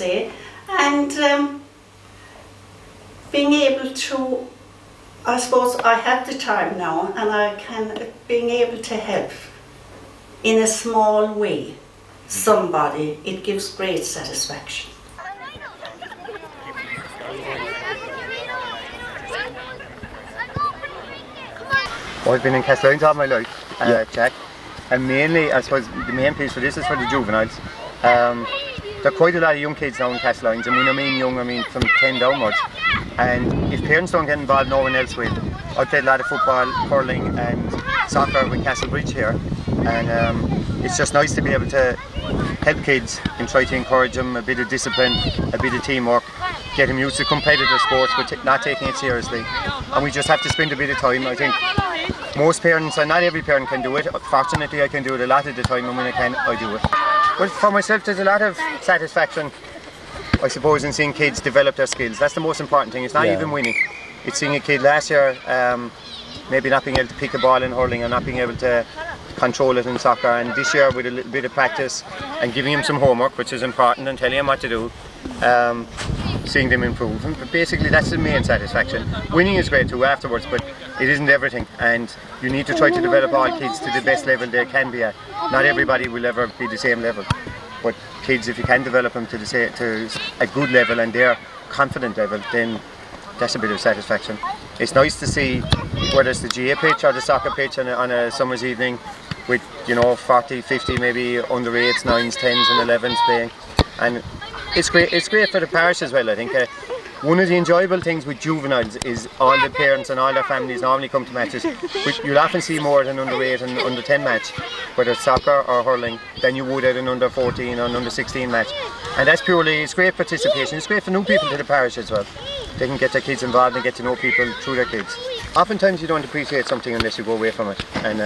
say, and being able to, I suppose I have the time now, and being able to help in a small way somebody, it gives great satisfaction. Well, I've been in Castlelyons all my life, Jack, and mainly, I suppose, the main piece for this is for the juveniles. There are quite a lot of young kids now in Castlelyons, and when I mean young, I mean from 10 downwards. And if parents don't get involved, no one else will. I played a lot of football, hurling and soccer with Castlebridge here, and it's just nice to be able to help kids and try to encourage them a bit of discipline, a bit of teamwork, get them used to competitive sports but not taking it seriously. And we just have to spend a bit of time. I think most parents, and not every parent can do it. Fortunately I can do it a lot of the time, and when I can, I do it. But for myself, there's a lot of satisfaction, I suppose, in seeing kids develop their skills. That's the most important thing. It's not even winning. It's seeing a kid last year maybe not being able to pick a ball in hurling or not being able to control it in soccer, and this year with a little bit of practice and giving him some homework, which is important, and telling him what to do, seeing them improve. But basically that's the main satisfaction. Winning is great too afterwards, but it isn't everything, and you need to try to develop all kids to the best level they can be at. Not everybody will ever be the same level, but kids, if you can develop them to a good level and their confident level, then that's a bit of satisfaction. It's nice to see whether it's the GA pitch or the soccer pitch on a summer's evening with, you know, 40, 50 maybe under 8s, 9s, 10s and 11s playing, and it's great for the parish as well. I think one of the enjoyable things with juveniles is all the parents and all their families normally come to matches, which you'll often see more at an under 8 and under 10 match, whether it's soccer or hurling, than you would at an under 14 or an under 16 match. And that's purely, it's great participation. It's great for new people to the parish as well. They can get their kids involved and get to know people through their kids. Oftentimes you don't appreciate something unless you go away from it. And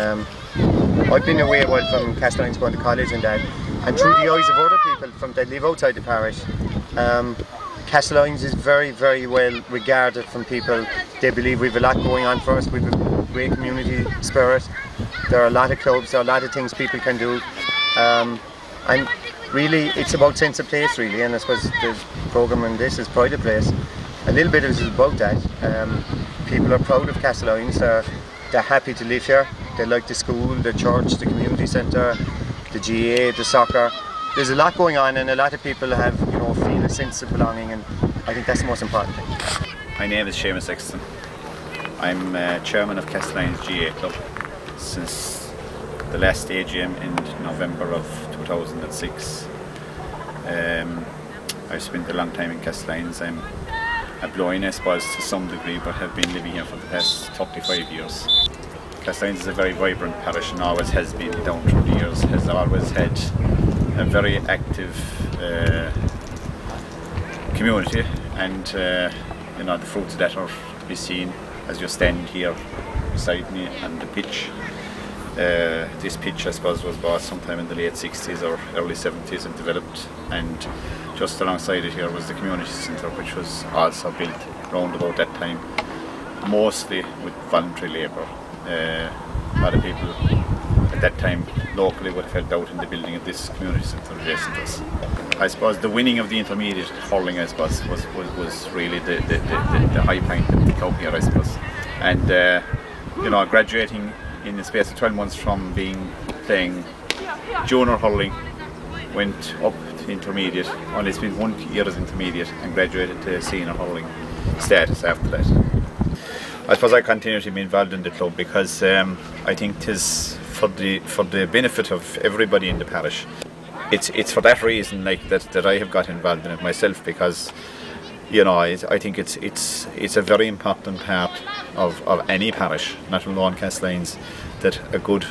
I've been away a while from Castlelyons, going to college and that, and through the eyes of other people that live outside the parish, Castlelyons is very, very well regarded from people. They believe we've a lot going on for us, we've a great community spirit. There are a lot of clubs, there are a lot of things people can do. And really it's about sense of place really, and I suppose the programme in this is Pride of Place. A little bit is about that. People are proud of Castlelyons, they're happy to live here. They like the school, the church, the community centre, the GA, the soccer. There's a lot going on, and a lot of people have, you know, feel a sense of belonging, and I think that's the most important thing. My name is Seamus Sexton. I'm chairman of Castlelyons GA Club since the last AGM in November of 2006. I've spent a long time in Castlelyons. I'm a Bloin, I suppose, to some degree, but have been living here for the past 35 years. Castlelyons is a very vibrant parish and always has been down through the years, has always had a very active community, and you know, the fruits of that are to be seen as you stand here beside me on the pitch. This pitch, I suppose, was bought sometime in the late 60s or early 70s and developed, and just alongside it here was the community centre, which was also built around about that time, mostly with voluntary labour. A lot of people at that time locally would have helped out in the building of this community centre adjacent to us. I suppose the winning of the intermediate hurling, I suppose, was really the high point of the club here, I suppose. And you know, graduating in the space of 12 months from playing junior hurling, went up to intermediate, only spent 1 year as intermediate, and graduated to senior hurling status after that. I suppose I continue to be involved in the club because I think it is for the benefit of everybody in the parish. It's for that reason, like that I have got involved in it myself, because, you know, I think it's a very important part of any parish, not alone Castlelyons, that a good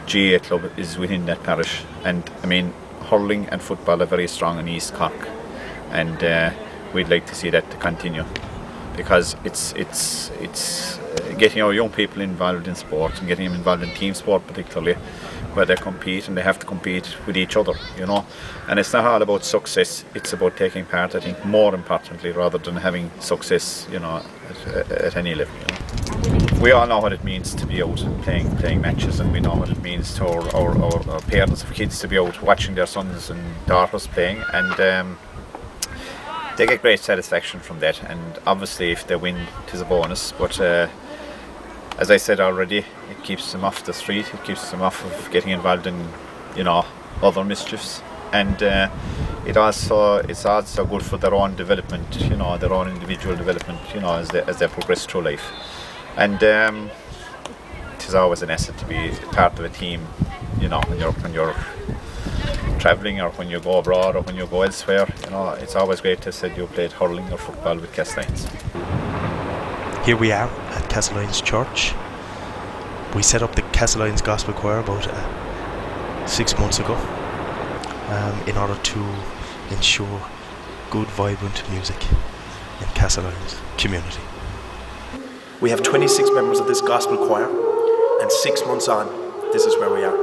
GA club is within that parish. And I mean, hurling and football are very strong in East Cork, and we'd like to see that to continue, because it's getting our young people involved in sport and getting them involved in team sport particularly, where they compete and they have to compete with each other, you know. And it's not all about success, it's about taking part, I think, more importantly, rather than having success, you know, at any level, you know. We all know what it means to be out playing matches, and we know what it means to our parents of kids to be out watching their sons and daughters playing, and they get great satisfaction from that, and obviously if they win it is a bonus, but as I said already, it keeps them off the street, it keeps them off of getting involved in, you know, other mischiefs, and it's also good for their own development, you know, their own individual development, you know, as they progress through life. And it is always an asset to be part of a team, you know, when you're travelling or when you go abroad or when you go elsewhere. You know, it's always great to say you played hurling or football with Castlyons. Here we are at Castlyons Church. We set up the Castlyons Gospel Choir about 6 months ago in order to ensure good, vibrant music in Castlyons community. We have 26 members of this gospel choir, and 6 months on, this is where we are.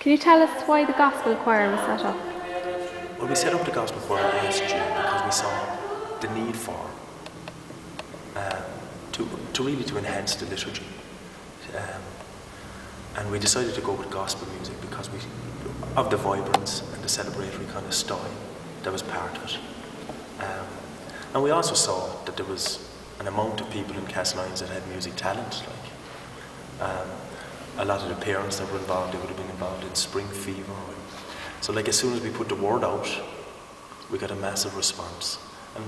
Can you tell us why the gospel choir was set up? Well, we set up the gospel choir last year because we saw the need for to enhance the liturgy, and we decided to go with gospel music because of the vibrance and the celebratory kind of style that was part of it. And we also saw that there was an amount of people in Castlyons that had music talent. A lot of the parents that were involved, they would have been involved in Spring Fever. So like as soon as we put the word out, we got a massive response. And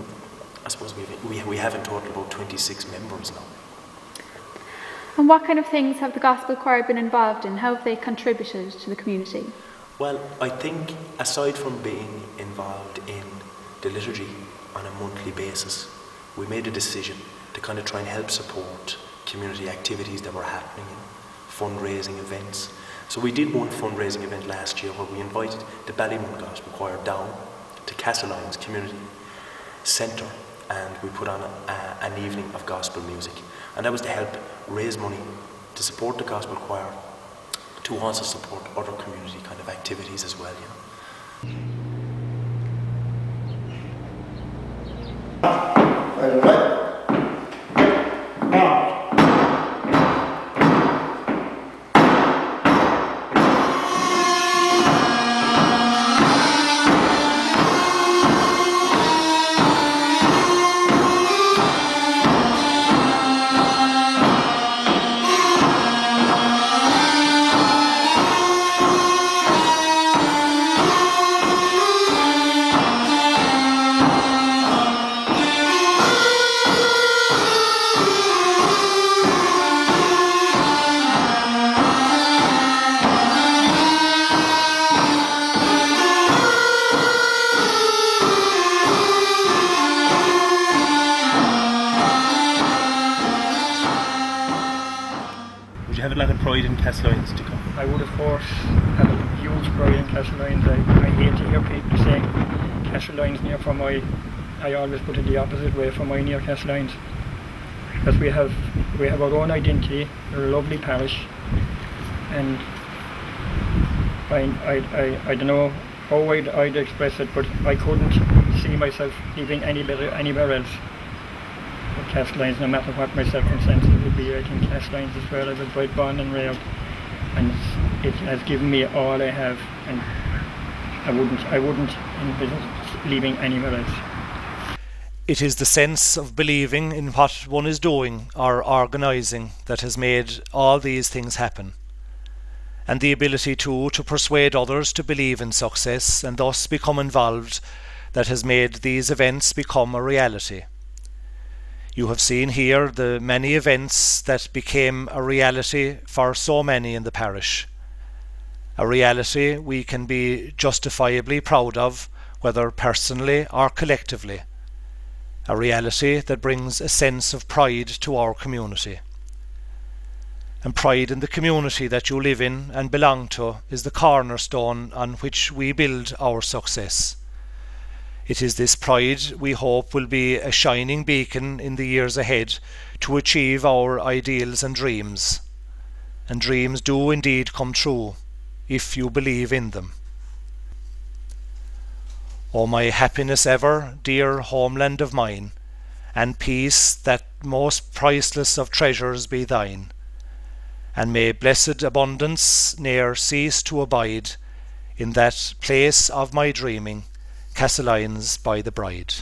I suppose we have in total about 26 members now. And what kind of things have the gospel choir been involved in? How have they contributed to the community? Well, I think aside from being involved in the liturgy on a monthly basis, we made a decision to kind of try and help support community activities that were happening in fundraising events. So we did one fundraising event last year where we invited the Ballymun Gospel Choir down to Castlyons Community Centre, and we put on an evening of gospel music. And that was to help raise money to support the gospel choir, to also support other community kind of activities as well, you know. Would you have a lot of pride in Castlyons to come? I would, of course, have a huge pride in Castlyons. I hate to hear people saying Castlyons near Fermoy. I always put it the opposite way, Fermoy near Castlyons. Because we have our own identity. We're a lovely parish, and I don't know how I'd express it, but I couldn't see myself living anywhere else. Castlyons, no matter what my circumstances would be. I think Castlyons is where I was right, born and reared, and it has given me all I have, and I wouldn't envisage leaving anywhere else. It is the sense of believing in what one is doing or organising that has made all these things happen. and the ability to persuade others to believe in success and thus become involved that has made these events become a reality. You have seen here the many events that became a reality for so many in the parish. A reality we can be justifiably proud of, whether personally or collectively. A reality that brings a sense of pride to our community. And pride in the community that you live in and belong to is the cornerstone on which we build our success. It is this pride we hope will be a shining beacon in the years ahead to achieve our ideals and dreams. And dreams do indeed come true, if you believe in them. O my happiness ever, dear homeland of mine, and peace that most priceless of treasures be thine, and may blessed abundance ne'er cease to abide in that place of my dreaming, Castlelyons by the Bride.